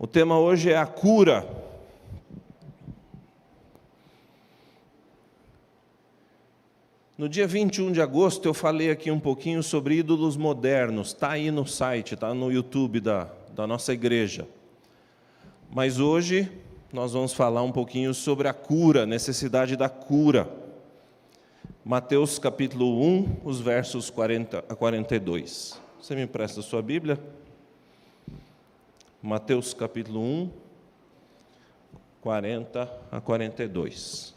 O tema hoje é a cura. No dia 21 de agosto eu falei aqui um pouquinho sobre ídolos modernos. Está aí no site, está no YouTube da nossa igreja. Mas hoje nós vamos falar um pouquinho sobre a cura, necessidade da cura. Mateus capítulo 1, os versos 40 a 42. Você me empresta a sua Bíblia? Mateus capítulo 1, 40 a 42.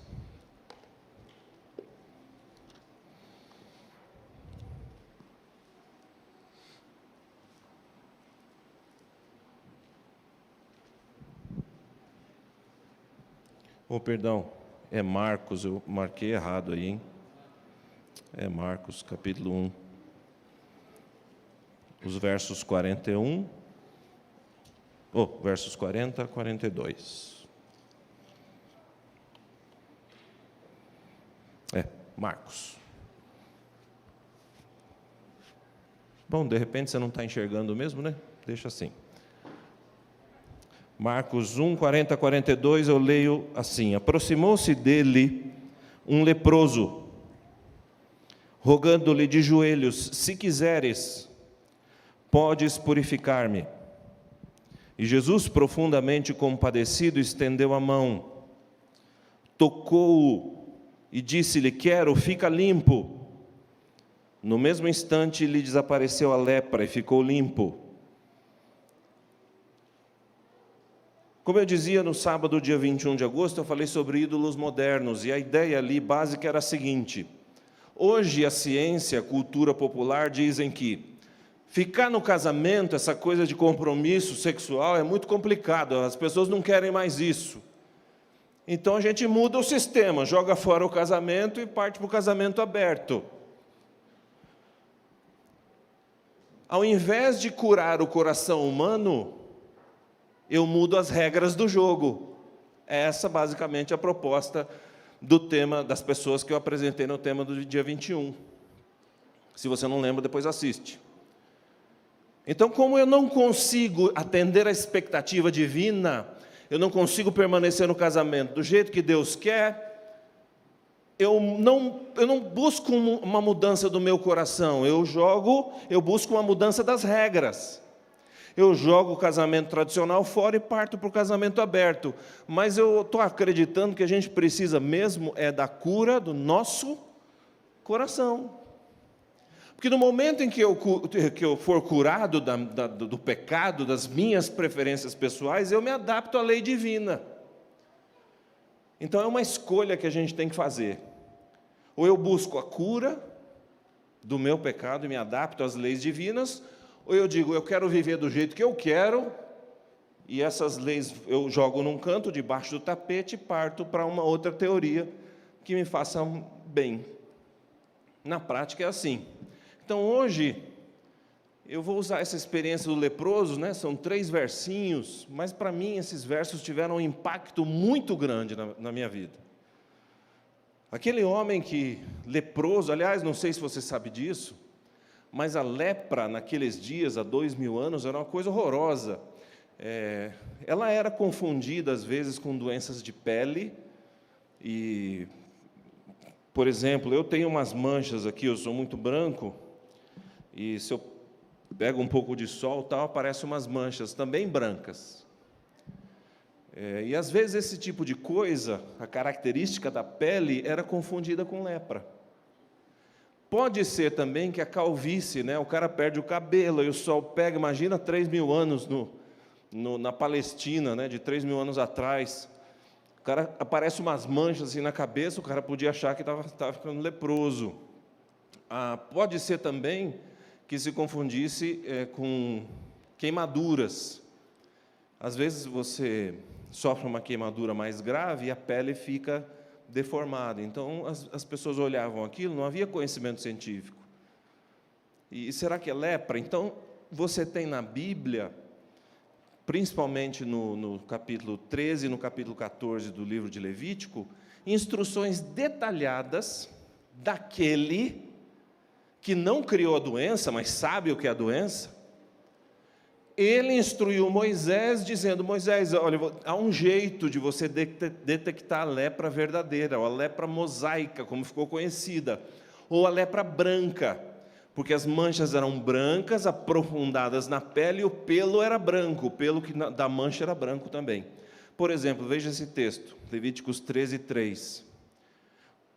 Perdão, é Marcos, eu marquei errado aí, hein? É Marcos capítulo 1, os versos 41... versos 40 a 42. Marcos. Bom, de repente você não está enxergando mesmo, né? Deixa assim. Marcos 1, 40 a 42, eu leio assim: aproximou-se dele um leproso, rogando-lhe de joelhos: se quiseres, podes purificar-me. E Jesus, profundamente compadecido, estendeu a mão, tocou-o e disse-lhe: quero, fica limpo. No mesmo instante lhe desapareceu a lepra e ficou limpo. Como eu dizia no sábado, dia 21 de agosto, eu falei sobre ídolos modernos, e a ideia ali básica era a seguinte: hoje a ciência, a cultura popular dizem que ficar no casamento, essa coisa de compromisso sexual, é muito complicado, as pessoas não querem mais isso. Então a gente muda o sistema, joga fora o casamento e parte para o casamento aberto. Ao invés de curar o coração humano, eu mudo as regras do jogo. Essa basicamente é a proposta do tema das pessoas que eu apresentei no tema do dia 21. Se você não lembra, depois assiste. Então, como eu não consigo atender a expectativa divina, eu não consigo permanecer no casamento do jeito que Deus quer, eu não busco uma mudança do meu coração, eu busco uma mudança das regras. Eu jogo o casamento tradicional fora e parto para o casamento aberto. Mas eu estou acreditando que a gente precisa mesmo da cura do nosso coração. Porque no momento em que eu for curado do pecado, das minhas preferências pessoais, eu me adapto à lei divina. Então é uma escolha que a gente tem que fazer. Ou eu busco a cura do meu pecado e me adapto às leis divinas, ou eu digo, eu quero viver do jeito que eu quero, e essas leis eu jogo num canto, debaixo do tapete, e parto para uma outra teoria que me faça bem. Na prática é assim. Então hoje, eu vou usar essa experiência do leproso, né? São 3 versinhos, mas para mim esses versos tiveram um impacto muito grande na minha vida. Aquele homem leproso, aliás, não sei se você sabe disso, mas a lepra naqueles dias, há 2000 anos, era uma coisa horrorosa. Ela era confundida, às vezes, com doenças de pele. E, por exemplo, eu tenho umas manchas aqui, eu sou muito branco, e se eu pego um pouco de sol, aparecem umas manchas também brancas. E, às vezes, esse tipo de coisa, a característica da pele, era confundida com lepra. Pode ser também que a calvície, né? O cara perde o cabelo e o sol pega, imagina 3.000 anos na Palestina, né? De 3.000 anos atrás. O cara aparece umas manchas assim na cabeça, o cara podia achar que estava ficando leproso. Pode ser também que se confundisse com queimaduras. Às vezes você sofre uma queimadura mais grave e a pele fica deformada. Então, as pessoas olhavam aquilo, não havia conhecimento científico. E será que é lepra? Então, você tem na Bíblia, principalmente no capítulo 13 e no capítulo 14 do livro de Levítico, instruções detalhadas daquele que não criou a doença, mas sabe o que é a doença. ele instruiu Moisés, dizendo: Moisés, olha, há um jeito de você detectar a lepra verdadeira, ou a lepra mosaica, como ficou conhecida, ou a lepra branca, porque as manchas eram brancas, aprofundadas na pele, e o pelo era branco, o pelo da mancha era branco também. Por exemplo, veja esse texto, Levíticos 13:3.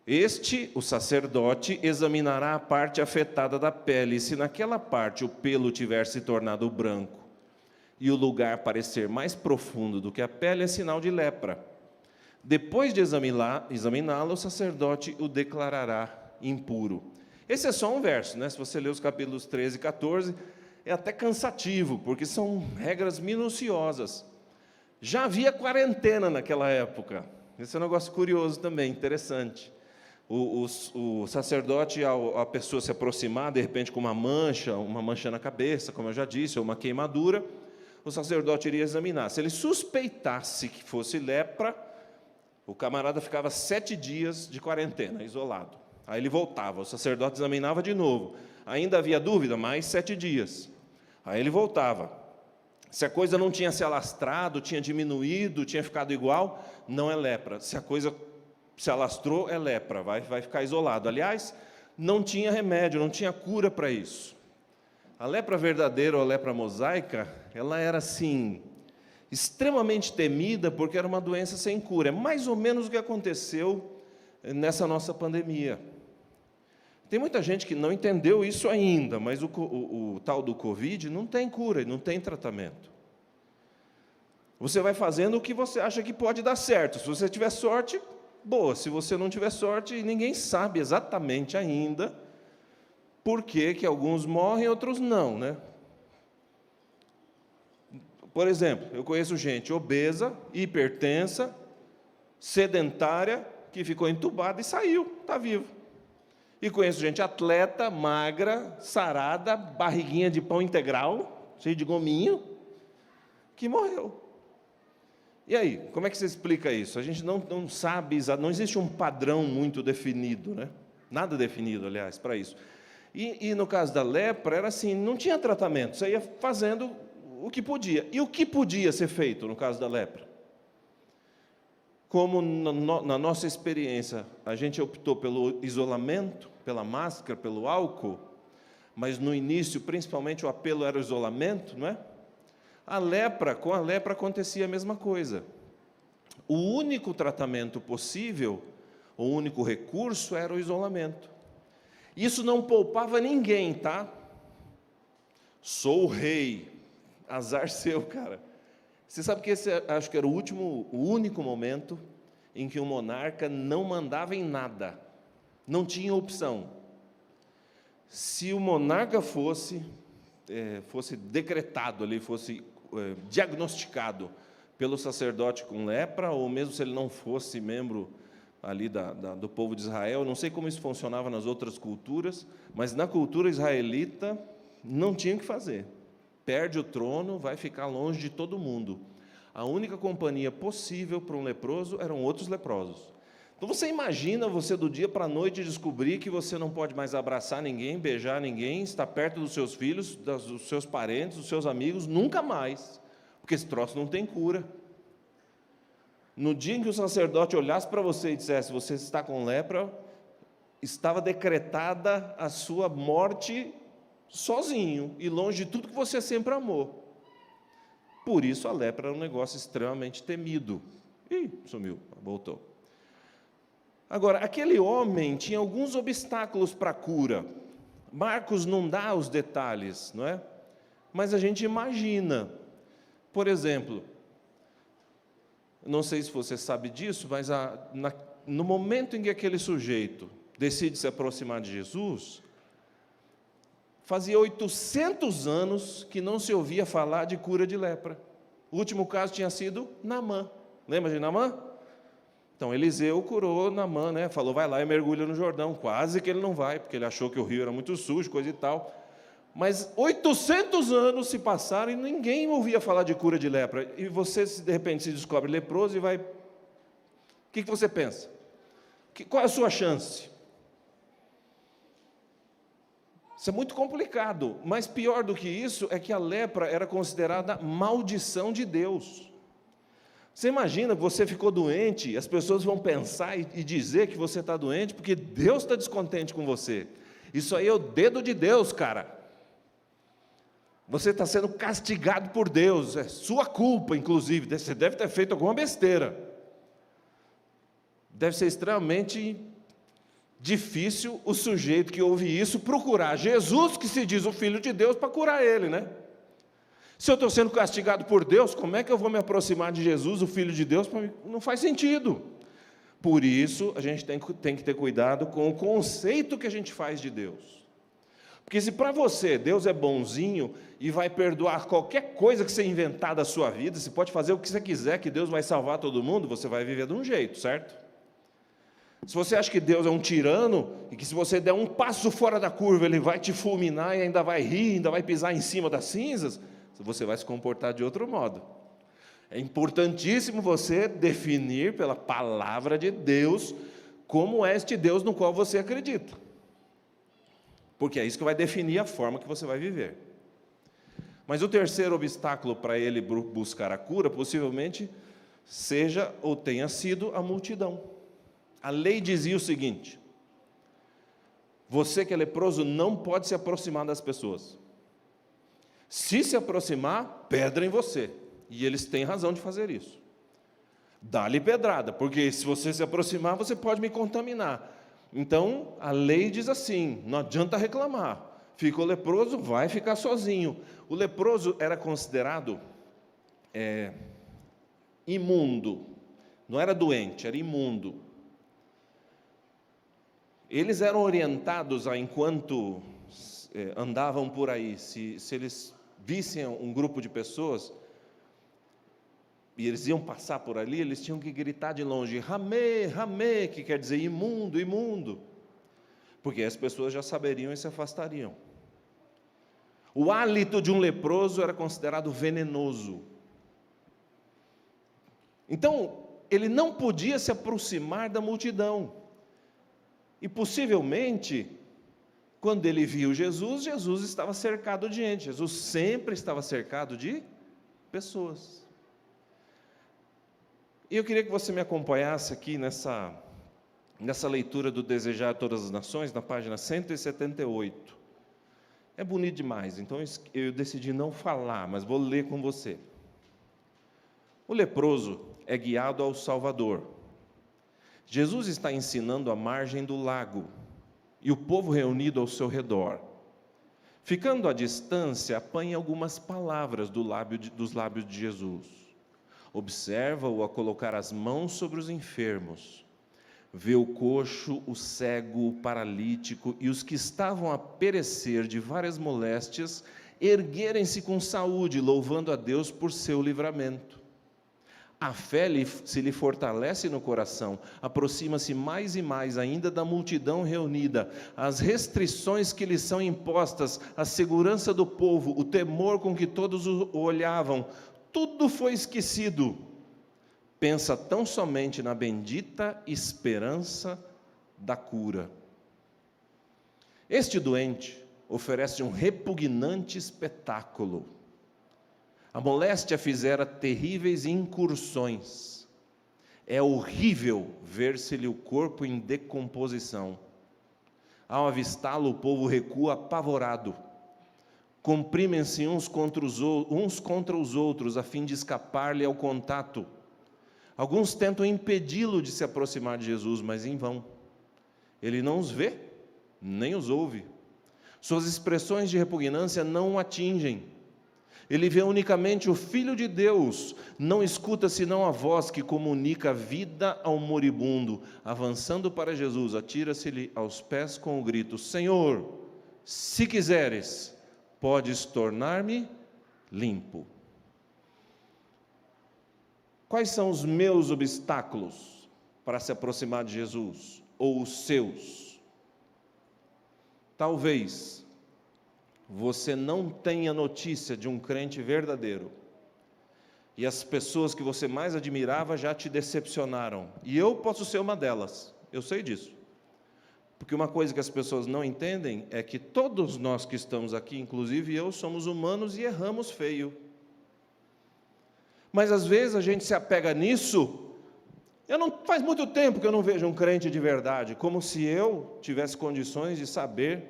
Este, o sacerdote, examinará a parte afetada da pele, e se naquela parte o pelo tiver se tornado branco, e o lugar parecer mais profundo do que a pele, é sinal de lepra. Depois de examiná-lo, o sacerdote o declarará impuro. Esse é só um verso, né? Se você ler os capítulos 13 e 14, é até cansativo, porque são regras minuciosas. Já havia quarentena naquela época. Esse é um negócio curioso também, interessante. O sacerdote, a pessoa se aproximar, de repente com uma mancha na cabeça, como eu já disse, ou uma queimadura, o sacerdote iria examinar. Se ele suspeitasse que fosse lepra, o camarada ficava 7 dias de quarentena, isolado. Aí ele voltava, o sacerdote examinava de novo. Ainda havia dúvida, mais 7 dias. Aí ele voltava. Se a coisa não tinha se alastrado, tinha diminuído, tinha ficado igual, não é lepra. Se a coisa se alastrou, é lepra, vai ficar isolado. Aliás, não tinha remédio, não tinha cura para isso. A lepra verdadeira, ou a lepra mosaica, ela era assim, extremamente temida, porque era uma doença sem cura. É mais ou menos o que aconteceu nessa nossa pandemia. Tem muita gente que não entendeu isso ainda, mas o tal do Covid não tem cura, não tem tratamento. Você vai fazendo o que você acha que pode dar certo. Se você tiver sorte, boa. Se você não tiver sorte, ninguém sabe exatamente ainda por que alguns morrem e outros não, né? Por exemplo, eu conheço gente obesa, hipertensa, sedentária, que ficou entubada e saiu, está vivo. E conheço gente atleta, magra, sarada, barriguinha de pão integral, cheio de gominho, que morreu. E aí, como é que você explica isso? A gente não sabe, não existe um padrão muito definido, né? Nada definido, aliás, para isso. E no caso da lepra, era assim, não tinha tratamento, você ia fazendo o que podia. E o que podia ser feito no caso da lepra? Como na nossa experiência, a gente optou pelo isolamento, pela máscara, pelo álcool, mas no início, principalmente, o apelo era o isolamento, não é? Com a lepra acontecia a mesma coisa. O único tratamento possível, o único recurso era o isolamento. Isso não poupava ninguém, tá? Sou o rei. Azar seu, cara. Você sabe que esse, acho que era o único momento em que o monarca não mandava em nada. Não tinha opção. Se o monarca fosse decretado ali, fosse diagnosticado pelo sacerdote com lepra, ou mesmo se ele não fosse membro ali do povo de Israel, não sei como isso funcionava nas outras culturas, mas na cultura israelita não tinha o que fazer. Perde o trono, vai ficar longe de todo mundo. A única companhia possível para um leproso eram outros leprosos. Então você imagina você do dia para a noite descobrir que você não pode mais abraçar ninguém, beijar ninguém, estar perto dos seus filhos, dos seus parentes, dos seus amigos, nunca mais, porque esse troço não tem cura. No dia em que o sacerdote olhasse para você e dissesse: você está com lepra, estava decretada a sua morte sozinho e longe de tudo que você sempre amou. Por isso a lepra era um negócio extremamente temido. Ih, sumiu, voltou. Agora, aquele homem tinha alguns obstáculos para a cura. Marcos não dá os detalhes, não é? Mas a gente imagina. Por exemplo, não sei se você sabe disso, mas no momento em que aquele sujeito decide se aproximar de Jesus, fazia 800 anos que não se ouvia falar de cura de lepra. O último caso tinha sido Naamã. Lembra de Naamã? Então, Eliseu curou Naamã, né? Falou: vai lá e mergulha no Jordão. Quase que ele não vai, porque ele achou que o rio era muito sujo, coisa e tal. Mas 800 anos se passaram e ninguém ouvia falar de cura de lepra. E você, de repente, se descobre leproso e vai... O que você pensa? Qual é a sua chance? Isso é muito complicado, mas pior do que isso é que a lepra era considerada maldição de Deus. Você imagina que você ficou doente, as pessoas vão pensar e dizer que você está doente porque Deus está descontente com você. Isso aí é o dedo de Deus, cara. Você está sendo castigado por Deus, é sua culpa, inclusive. Você deve ter feito alguma besteira. Deve ser extremamente difícil o sujeito que ouve isso procurar Jesus, que se diz o Filho de Deus, para curar ele, né? Se eu estou sendo castigado por Deus, como é que eu vou me aproximar de Jesus, o Filho de Deus? Não faz sentido. Por isso, a gente tem que ter cuidado com o conceito que a gente faz de Deus. Porque se para você Deus é bonzinho e vai perdoar qualquer coisa que você inventar da sua vida, você pode fazer o que você quiser, que Deus vai salvar todo mundo, você vai viver de um jeito, certo? Se você acha que Deus é um tirano, e que se você der um passo fora da curva, Ele vai te fulminar e ainda vai rir, ainda vai pisar em cima das cinzas, você vai se comportar de outro modo. É importantíssimo você definir pela palavra de Deus, como é este Deus no qual você acredita. Porque é isso que vai definir a forma que você vai viver. Mas o terceiro obstáculo para ele buscar a cura, possivelmente, seja ou tenha sido a multidão. A lei dizia o seguinte: você que é leproso não pode se aproximar das pessoas. Se aproximar, pedra em você. E eles têm razão de fazer isso. Dá-lhe pedrada, porque se você se aproximar, você pode me contaminar. Então, a lei diz assim, não adianta reclamar. Ficou leproso, vai ficar sozinho. O leproso era considerado imundo. Não era doente, era imundo. Eles eram orientados a, enquanto andavam por aí, se eles vissem um grupo de pessoas, e eles iam passar por ali, eles tinham que gritar de longe, ramê, ramê, que quer dizer imundo, imundo, porque as pessoas já saberiam e se afastariam. O hálito de um leproso era considerado venenoso. Então, ele não podia se aproximar da multidão. E possivelmente, quando ele viu Jesus, Jesus estava cercado de gente. Jesus sempre estava cercado de pessoas. E eu queria que você me acompanhasse aqui nessa leitura do Desejar a Todas as Nações, na página 178. É bonito demais, então eu decidi não falar, mas vou ler com você. O leproso é guiado ao Salvador. Jesus está ensinando à margem do lago, e o povo reunido ao seu redor. Ficando à distância, apanha algumas palavras dos lábios de Jesus. Observa-o a colocar as mãos sobre os enfermos. Vê o coxo, o cego, o paralítico e os que estavam a perecer de várias moléstias erguerem-se com saúde, louvando a Deus por seu livramento. A fé se lhe fortalece no coração, aproxima-se mais e mais ainda da multidão reunida. As restrições que lhe são impostas, a segurança do povo, o temor com que todos o olhavam, tudo foi esquecido. Pensa tão somente na bendita esperança da cura. Este doente oferece um repugnante espetáculo. A moléstia fizera terríveis incursões. É horrível ver-se-lhe o corpo em decomposição. Ao avistá-lo, o povo recua apavorado. Comprimem-se uns contra os outros, a fim de escapar-lhe ao contato. Alguns tentam impedi-lo de se aproximar de Jesus, mas em vão. Ele não os vê, nem os ouve. Suas expressões de repugnância não o atingem. Ele vê unicamente o Filho de Deus, não escuta senão a voz que comunica vida ao moribundo. Avançando para Jesus, atira-se-lhe aos pés com o grito: Senhor, se quiseres, podes tornar-me limpo. Quais são os meus obstáculos para se aproximar de Jesus, ou os seus? Talvez você não tenha notícia de um crente verdadeiro, e as pessoas que você mais admirava já te decepcionaram, e eu posso ser uma delas, eu sei disso. Porque uma coisa que as pessoas não entendem é que todos nós que estamos aqui, inclusive eu, somos humanos e erramos feio. Mas às vezes a gente se apega nisso. Faz muito tempo que eu não vejo um crente de verdade, como se eu tivesse condições de saber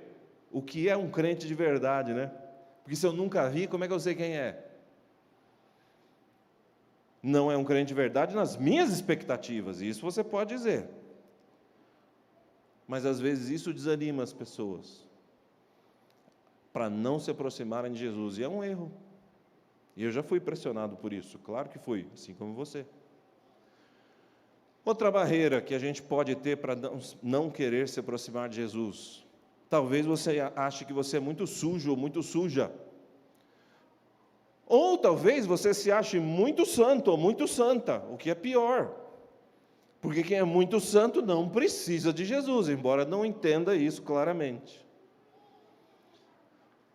o que é um crente de verdade, né? Porque se eu nunca vi, como é que eu sei quem é? Não é um crente de verdade nas minhas expectativas, isso você pode dizer. Mas às vezes isso desanima as pessoas para não se aproximarem de Jesus, e é um erro. E eu já fui pressionado por isso, claro que fui, assim como você. Outra barreira que a gente pode ter para não querer se aproximar de Jesus. Talvez você ache que você é muito sujo ou muito suja. Ou talvez você se ache muito santo ou muito santa, o que é pior. Porque quem é muito santo não precisa de Jesus, embora não entenda isso claramente.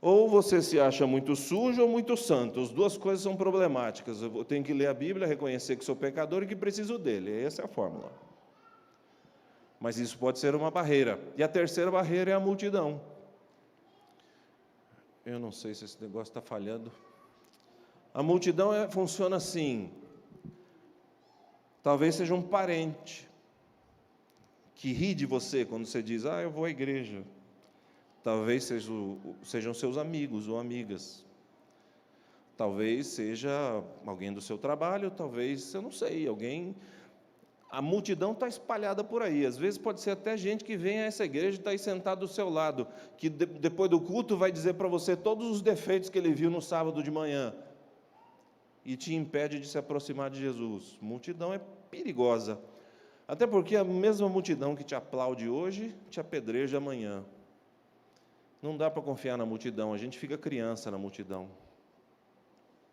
Ou você se acha muito sujo ou muito santo. As duas coisas são problemáticas. Eu tenho que ler a Bíblia, reconhecer que sou pecador e que preciso dele. Essa é a fórmula. Mas isso pode ser uma barreira. E a terceira barreira é a multidão. Eu não sei se esse negócio está falhando. A multidão funciona assim. Talvez seja um parente que ri de você quando você diz, eu vou à igreja. Talvez sejam seus amigos ou amigas. Talvez seja alguém do seu trabalho, talvez, eu não sei, alguém... A multidão está espalhada por aí. Às vezes pode ser até gente que vem a essa igreja e está aí sentado do seu lado, que depois do culto vai dizer para você todos os defeitos que ele viu no sábado de manhã e te impede de se aproximar de Jesus. Multidão é perigosa. Até porque a mesma multidão que te aplaude hoje, te apedreja amanhã. Não dá para confiar na multidão, a gente fica criança na multidão.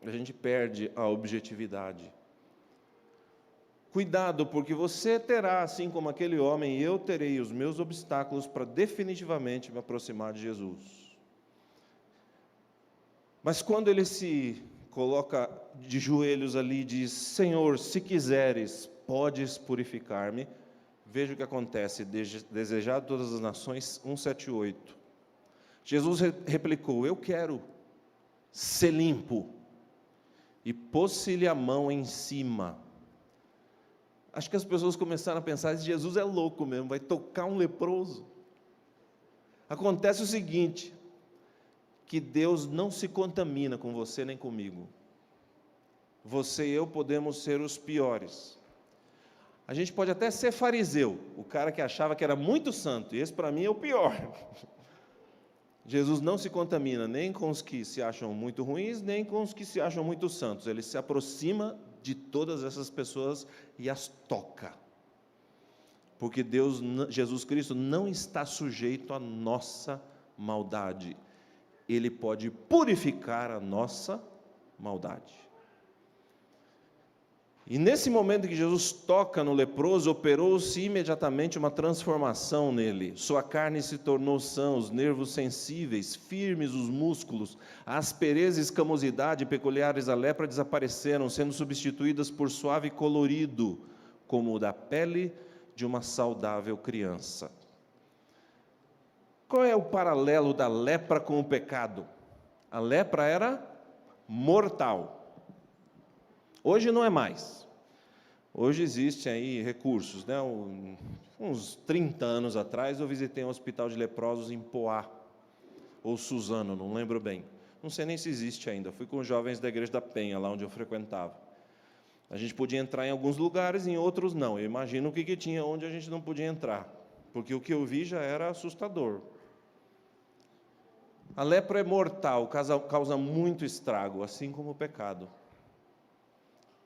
A gente perde a objetividade. Cuidado, porque você terá, assim como aquele homem, e eu terei os meus obstáculos para definitivamente me aproximar de Jesus. Mas quando ele se coloca de joelhos ali e diz, Senhor, se quiseres, podes purificar-me, veja o que acontece, desejado todas as nações, 1:7-8. Jesus replicou, eu quero ser limpo, e pôs-lhe a mão em cima. Acho que as pessoas começaram a pensar, Jesus é louco mesmo, vai tocar um leproso. Acontece o seguinte, que Deus não se contamina com você nem comigo. Você e eu podemos ser os piores. A gente pode até ser fariseu, o cara que achava que era muito santo, e esse para mim é o pior. Jesus não se contamina nem com os que se acham muito ruins, nem com os que se acham muito santos. Ele se aproxima de todas essas pessoas e as toca. Porque Jesus Cristo não está sujeito à nossa maldade. Ele pode purificar a nossa maldade. E nesse momento que Jesus toca no leproso, operou-se imediatamente uma transformação nele. Sua carne se tornou sã, os nervos sensíveis, firmes os músculos, a aspereza e escamosidade peculiares à lepra desapareceram, sendo substituídas por suave colorido, como o da pele de uma saudável criança. Qual é o paralelo da lepra com o pecado? A lepra era mortal. Hoje não é mais. Hoje existem aí recursos, né? Uns 30 anos atrás eu visitei um hospital de leprosos em Poá, ou Suzano, não lembro bem. Não sei nem se existe ainda. Fui com os jovens da Igreja da Penha, lá onde eu frequentava. A gente podia entrar em alguns lugares, em outros não. Eu imagino o que tinha onde a gente não podia entrar, porque o que eu vi já era assustador. A lepra é mortal, causa muito estrago, assim como o pecado.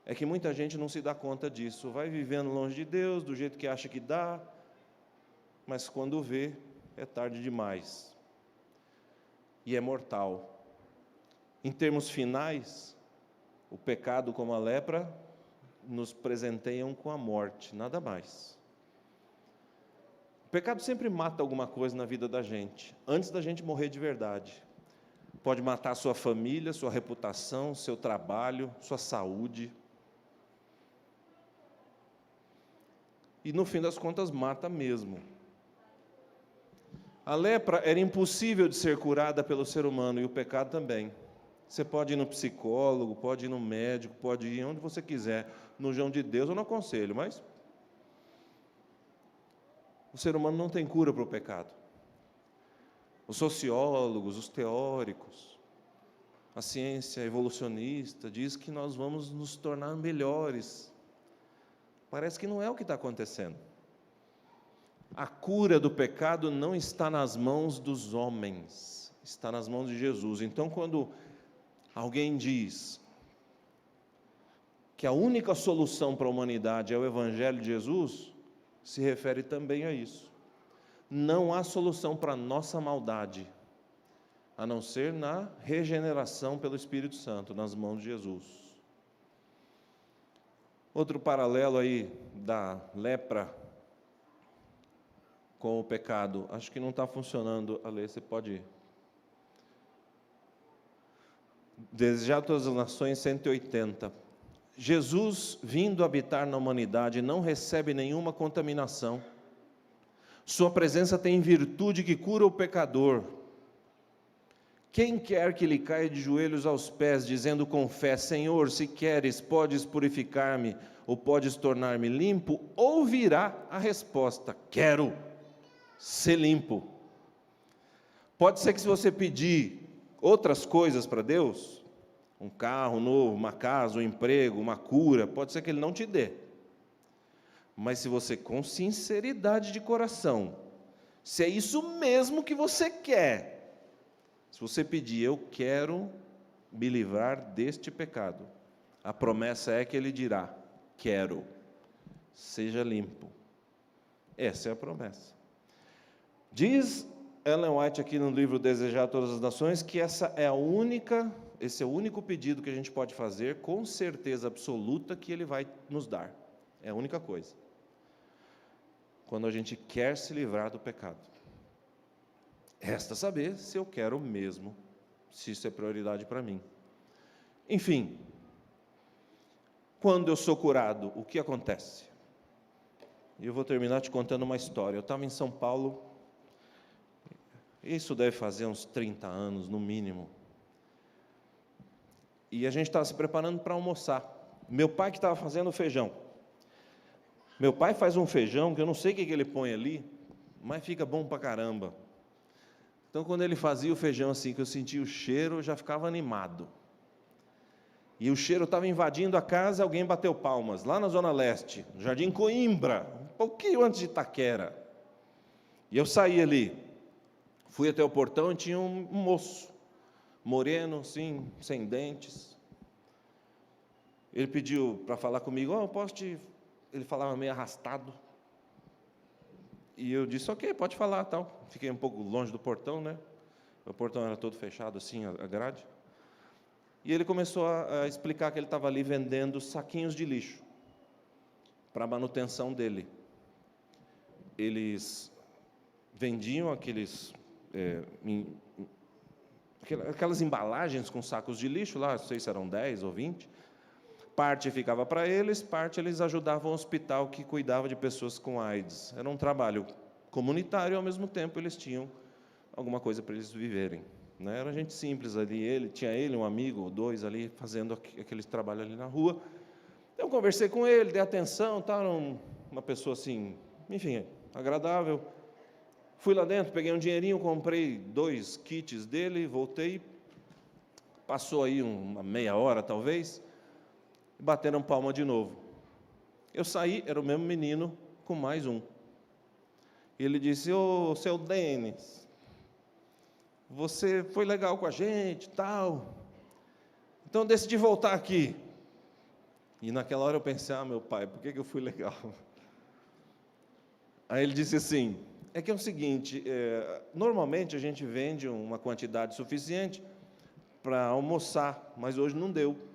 É que muita gente não se dá conta disso, vai vivendo longe de Deus, do jeito que acha que dá, mas quando vê, é tarde demais. E é mortal. Em termos finais, o pecado como a lepra nos presenteiam com a morte, nada mais. O pecado sempre mata alguma coisa na vida da gente, antes da gente morrer de verdade. Pode matar sua família, sua reputação, seu trabalho, sua saúde. E no fim das contas mata mesmo. A lepra era impossível de ser curada pelo ser humano, e o pecado também. Você pode ir no psicólogo, pode ir no médico, pode ir onde você quiser. No João de Deus eu não aconselho, mas o ser humano não tem cura para o pecado. Os sociólogos, os teóricos, a ciência evolucionista diz que nós vamos nos tornar melhores. Parece que não é o que está acontecendo. A cura do pecado não está nas mãos dos homens, está nas mãos de Jesus. Então, quando alguém diz que a única solução para a humanidade é o Evangelho de Jesus, se refere também a isso. Não há solução para a nossa maldade, a não ser na regeneração pelo Espírito Santo, nas mãos de Jesus. Outro paralelo aí da lepra com o pecado, acho que não está funcionando, Ale, você pode ir. Desejar todas as nações, 180. Jesus, vindo habitar na humanidade, não recebe nenhuma contaminação. Sua presença tem virtude que cura o pecador. Quem quer que lhe caia de joelhos aos pés, dizendo com fé: Senhor, se queres, podes purificar-me, ou podes tornar-me limpo, ouvirá a resposta: quero ser limpo. Pode ser que se você pedir outras coisas para Deus, um carro novo, uma casa, um emprego, uma cura, pode ser que Ele não te dê. Mas se você, com sinceridade de coração, se é isso mesmo que você quer, se você pedir, eu quero me livrar deste pecado, a promessa é que Ele dirá: quero, seja limpo. Essa é a promessa. Diz Ellen White aqui no livro Desejar Todas as Nações que esse é o único pedido que a gente pode fazer com certeza absoluta que Ele vai nos dar. É a única coisa. Quando a gente quer se livrar do pecado. Resta saber se eu quero mesmo, se isso é prioridade para mim. Enfim, quando eu sou curado, o que acontece? E eu vou terminar te contando uma história. Eu estava em São Paulo, isso deve fazer uns 30 anos, no mínimo. E a gente estava se preparando para almoçar. Meu pai que estava fazendo feijão. Meu pai faz um feijão que eu não sei o que ele põe ali, mas fica bom pra caramba. Então, quando ele fazia o feijão assim, que eu sentia o cheiro, eu já ficava animado. E o cheiro estava invadindo a casa, alguém bateu palmas, lá na Zona Leste, no Jardim Coimbra, um pouquinho antes de Itaquera. E eu saí ali, fui até o portão e tinha um moço, moreno, assim, sem dentes. Ele pediu para falar comigo: eu posso te... Ele falava meio arrastado. E eu disse: ok, pode falar, tal. Fiquei um pouco longe do portão, né? O portão era todo fechado, assim, a grade. E ele começou a explicar que ele estava ali vendendo saquinhos de lixo para a manutenção dele. Eles vendiam aquelas embalagens com sacos de lixo, lá, não sei se eram 10 ou 20. Parte ficava para eles, parte eles ajudavam o hospital que cuidava de pessoas com AIDS. Era um trabalho comunitário e, ao mesmo tempo, eles tinham alguma coisa para eles viverem. Né? Era gente simples ali, tinha um amigo ou dois ali, fazendo aquele trabalho ali na rua. Eu conversei com ele, dei atenção, era uma pessoa assim, enfim, agradável. Fui lá dentro, peguei um dinheirinho, comprei 2 kits dele, voltei. Passou aí uma meia hora, talvez. Bateram palma de novo. Eu saí, era o mesmo menino, com mais um. Ele disse: ô, seu Denis, você foi legal com a gente, tal. Então, decidi voltar aqui. E naquela hora eu pensei: meu pai, por que eu fui legal? Aí ele disse assim: é que é o seguinte, normalmente a gente vende uma quantidade suficiente para almoçar, mas hoje não deu.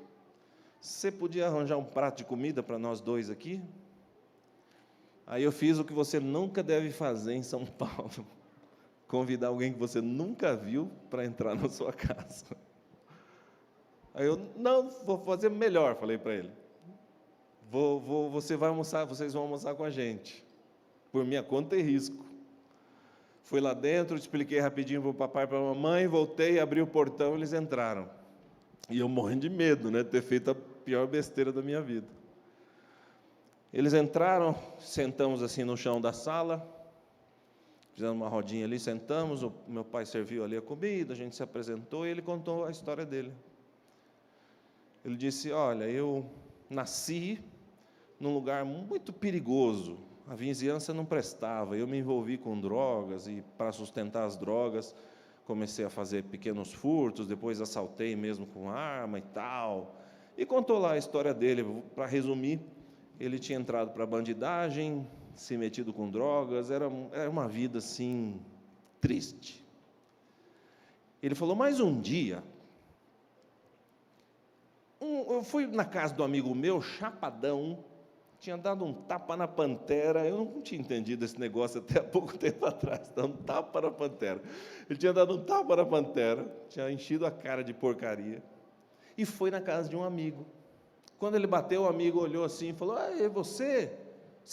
Você podia arranjar um prato de comida para nós dois aqui? Aí eu fiz o que você nunca deve fazer em São Paulo: convidar alguém que você nunca viu para entrar na sua casa. Aí eu: não, vou fazer melhor, falei para ele. Vocês vão almoçar com a gente, por minha conta e risco. Fui lá dentro, expliquei rapidinho para o papai e para a mamãe, voltei, abri o portão, eles entraram. E eu morrendo de medo, né, de ter feito a pior besteira da minha vida. Eles entraram, sentamos assim no chão da sala, fizemos uma rodinha ali, sentamos, o meu pai serviu ali a comida, a gente se apresentou e ele contou a história dele. Ele disse: olha, eu nasci num lugar muito perigoso, a vizinhança não prestava, eu me envolvi com drogas e para sustentar as drogas comecei a fazer pequenos furtos, depois assaltei mesmo com arma e tal. E contou lá a história dele. Para resumir, ele tinha entrado para a bandidagem, se metido com drogas, era uma vida assim, triste. Ele falou: mas um dia, eu fui na casa do amigo meu, chapadão, tinha dado um tapa na pantera. Eu não tinha entendido esse negócio até há pouco tempo atrás, dando um tapa na pantera. Ele tinha dado um tapa na pantera, tinha enchido a cara de porcaria, e foi na casa de um amigo. Quando ele bateu, o amigo olhou assim e falou: ah, você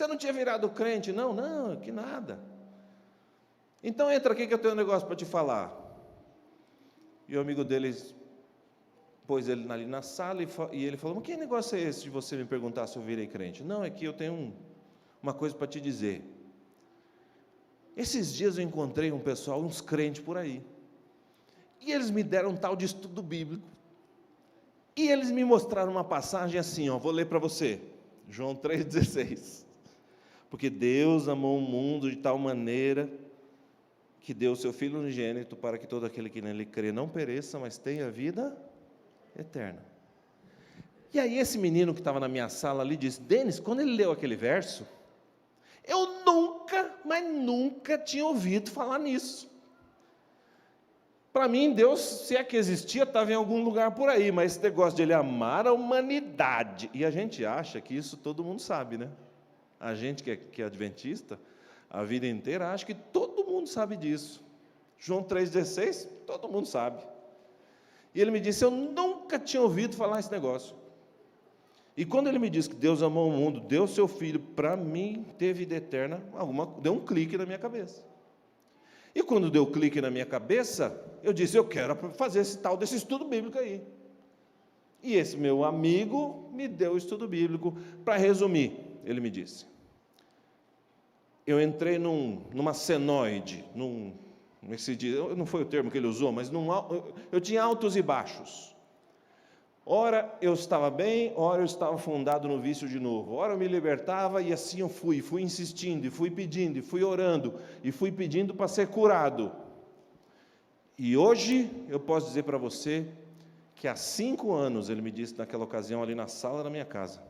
não tinha virado crente? Não, não, que nada. Então entra aqui que eu tenho um negócio para te falar. E o amigo deles pôs ele ali na sala e ele falou: mas que negócio é esse de você me perguntar se eu virei crente? Não, é que eu tenho uma coisa para te dizer. Esses dias eu encontrei um pessoal, uns crentes por aí, e eles me deram um tal de estudo bíblico, e eles me mostraram uma passagem assim, ó, vou ler para você, João 3,16, porque Deus amou o mundo de tal maneira que deu o seu Filho unigênito para que todo aquele que nele crê não pereça, mas tenha vida eterna. E aí esse menino que estava na minha sala ali disse: Denis, quando ele leu aquele verso, eu nunca, mas nunca tinha ouvido falar nisso. Para mim, Deus, se é que existia, estava em algum lugar por aí, mas esse negócio de ele amar a humanidade, e a gente acha que isso todo mundo sabe, né? A gente que é adventista, a vida inteira, acha que todo mundo sabe disso. João 3,16, todo mundo sabe. E ele me disse: eu nunca tinha ouvido falar esse negócio. E quando ele me disse que Deus amou o mundo, deu seu Filho para mim ter vida eterna, deu um clique na minha cabeça. E quando deu clique na minha cabeça, eu disse: eu quero fazer esse tal desse estudo bíblico aí. E esse meu amigo me deu o estudo bíblico. Para resumir, ele me disse: eu entrei numa senoide, não foi o termo que ele usou, mas eu tinha altos e baixos. Ora eu estava bem, ora eu estava afundado no vício de novo. Ora eu me libertava e assim eu fui insistindo, e fui pedindo, e fui orando, e fui pedindo para ser curado. E hoje eu posso dizer para você que há 5 anos, ele me disse naquela ocasião ali na sala da minha casa,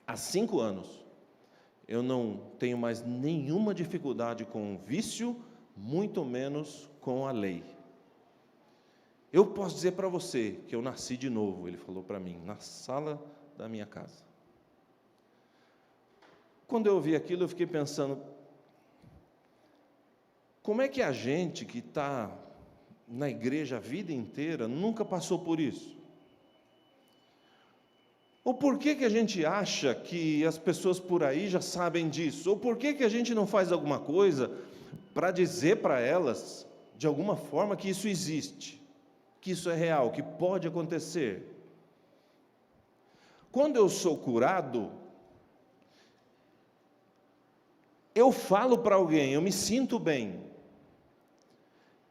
há 5 anos, eu não tenho mais nenhuma dificuldade com o vício, muito menos com a lei. Eu posso dizer para você que eu nasci de novo, ele falou para mim, na sala da minha casa. Quando eu ouvi aquilo, eu fiquei pensando, como é que a gente que está na igreja a vida inteira nunca passou por isso? Ou por que a gente acha que as pessoas por aí já sabem disso? Ou por que a gente não faz alguma coisa para dizer para elas, de alguma forma, que isso existe, que isso é real, que pode acontecer? Quando eu sou curado, eu falo para alguém, eu me sinto bem.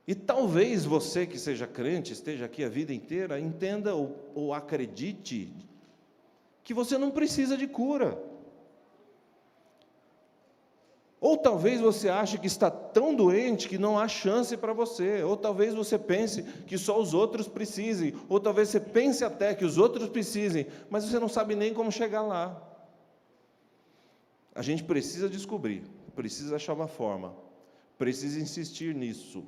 E talvez você que seja crente, esteja aqui a vida inteira, entenda ou acredite que você não precisa de cura. Ou talvez você ache que está tão doente que não há chance para você. Ou talvez você pense que só os outros precisem. Ou talvez você pense até que os outros precisem, mas você não sabe nem como chegar lá. A gente precisa descobrir, precisa achar uma forma, precisa insistir nisso.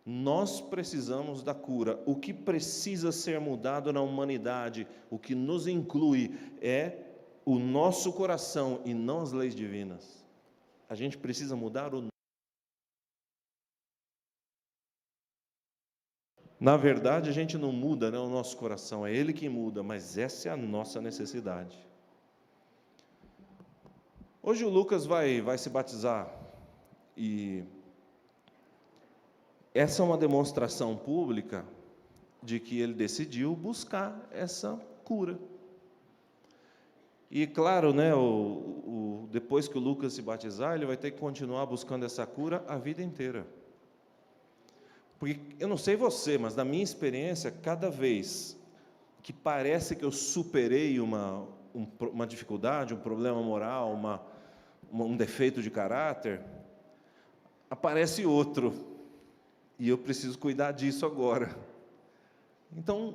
Nós precisamos da cura. O que precisa ser mudado na humanidade, o que nos inclui, é o nosso coração e não as leis divinas. A gente precisa mudar o... Na verdade, a gente não muda, né, o nosso coração, é Ele que muda, mas essa é a nossa necessidade. Hoje o Lucas vai se batizar, e essa é uma demonstração pública de que ele decidiu buscar essa cura. E claro, né, depois que o Lucas se batizar, ele vai ter que continuar buscando essa cura a vida inteira. Porque eu não sei você, mas na minha experiência, cada vez que parece que eu superei uma dificuldade, um problema moral, um defeito de caráter, aparece outro, e eu preciso cuidar disso agora. Então,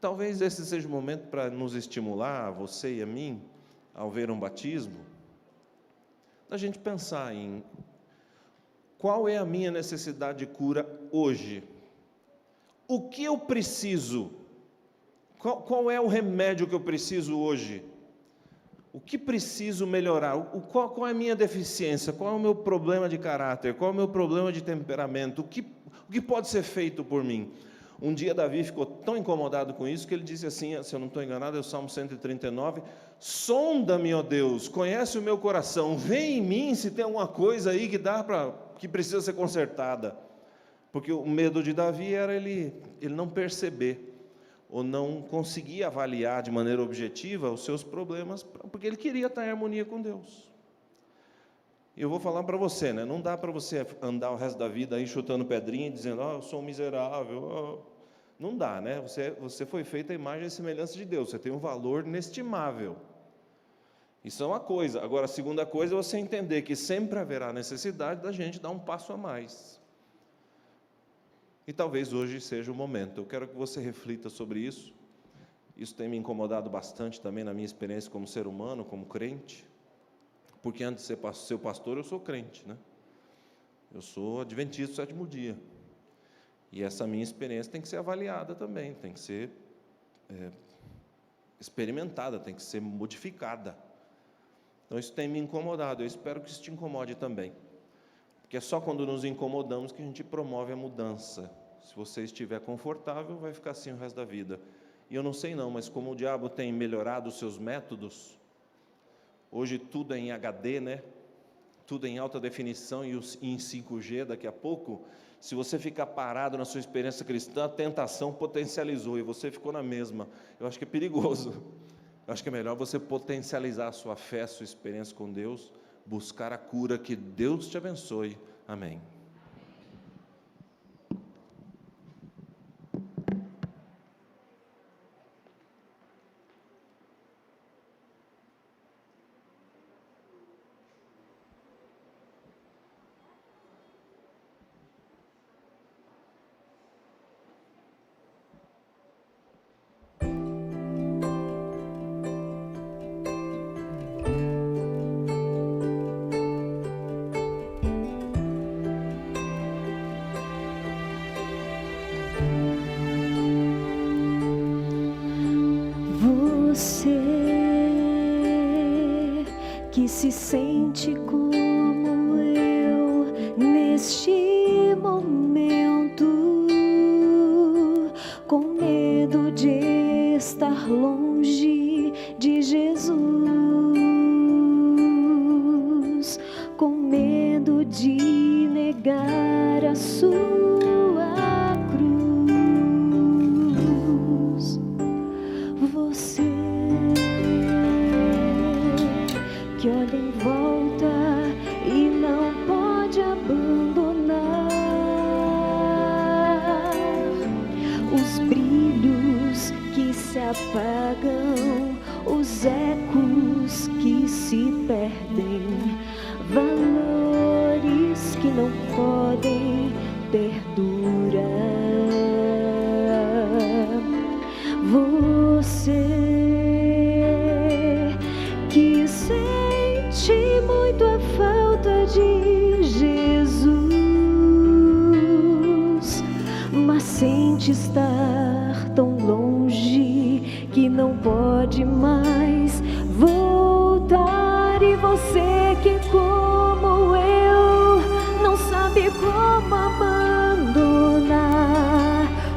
talvez esse seja o momento para nos estimular, você e a mim, ao ver um batismo, da gente pensar em qual é a minha necessidade de cura hoje? O que eu preciso? Qual é o remédio que eu preciso hoje? O que preciso melhorar? Qual é a minha deficiência? Qual é o meu problema de caráter? Qual é o meu problema de temperamento? O que pode ser feito por mim? Um dia Davi ficou tão incomodado com isso que ele disse assim, se eu não estou enganado, é o Salmo 139, sonda-me, ó Deus, conhece o meu coração, vê em mim se tem alguma coisa aí que precisa ser consertada. Porque o medo de Davi era ele não perceber, ou não conseguir avaliar de maneira objetiva os seus problemas, porque ele queria estar em harmonia com Deus. E eu vou falar para você, né? Não dá para você andar o resto da vida aí chutando pedrinha e dizendo, eu sou um miserável. Não dá, né? Você foi feito à imagem e semelhança de Deus, você tem um valor inestimável. Isso é uma coisa. Agora, a segunda coisa é você entender que sempre haverá necessidade da gente dar um passo a mais. E talvez hoje seja o momento. Eu quero que você reflita sobre isso. Isso tem me incomodado bastante também na minha experiência como ser humano, como crente. Porque antes de ser seu pastor, eu sou crente, né? Eu sou adventista do sétimo dia. E essa minha experiência tem que ser avaliada também, tem que ser experimentada, tem que ser modificada. Então isso tem me incomodado, eu espero que isso te incomode também. Porque é só quando nos incomodamos que a gente promove a mudança. Se você estiver confortável, vai ficar assim o resto da vida. E eu não sei não, mas como o diabo tem melhorado os seus métodos, hoje tudo é em HD, né? Tudo em alta definição e em 5G daqui a pouco. Se você ficar parado na sua experiência cristã, a tentação potencializou e você ficou na mesma. Eu acho que é perigoso. Eu acho que é melhor você potencializar a sua fé, a sua experiência com Deus, buscar a cura. Que Deus te abençoe. Amém. Você que se sente como eu neste momento, com medo de estar longe de Jesus, com medo de negar a sua cruz. Você que olha em volta e não pode abandonar os brilhos que se apagam, os ecos que se perdem, valores que não podem perdurar. Você que sente muito a falta de Jesus, mas sente estar tão longe que não pode mais voltar. E você que, como eu, não sabe como abandonar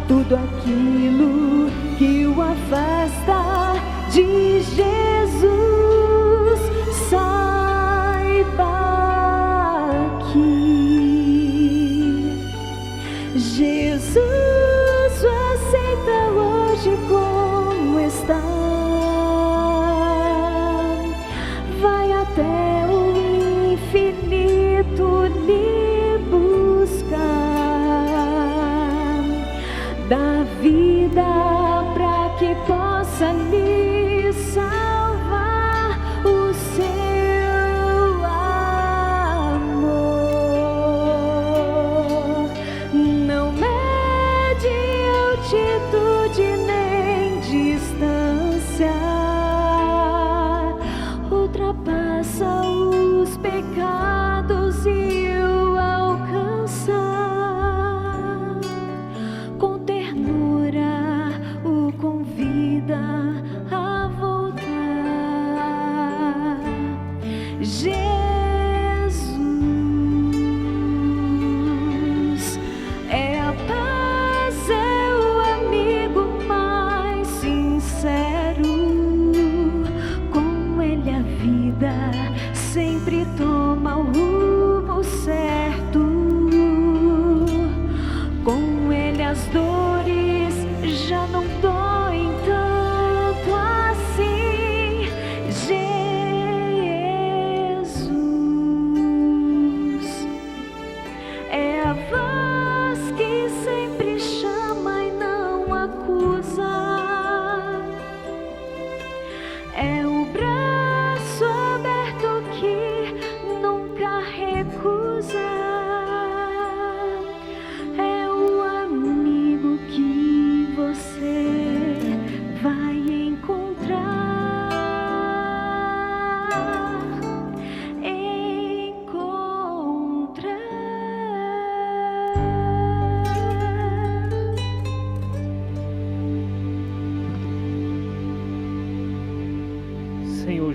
tudo aquilo que o afasta de Jesus, saiba que sempre toma o rumo certo. Com Ele as dores já não doem tanto assim. Jesus é a voz que sempre chama e não acusa. É o braço aberto que nunca recusa. É o amigo que você vai encontrar. Senhor,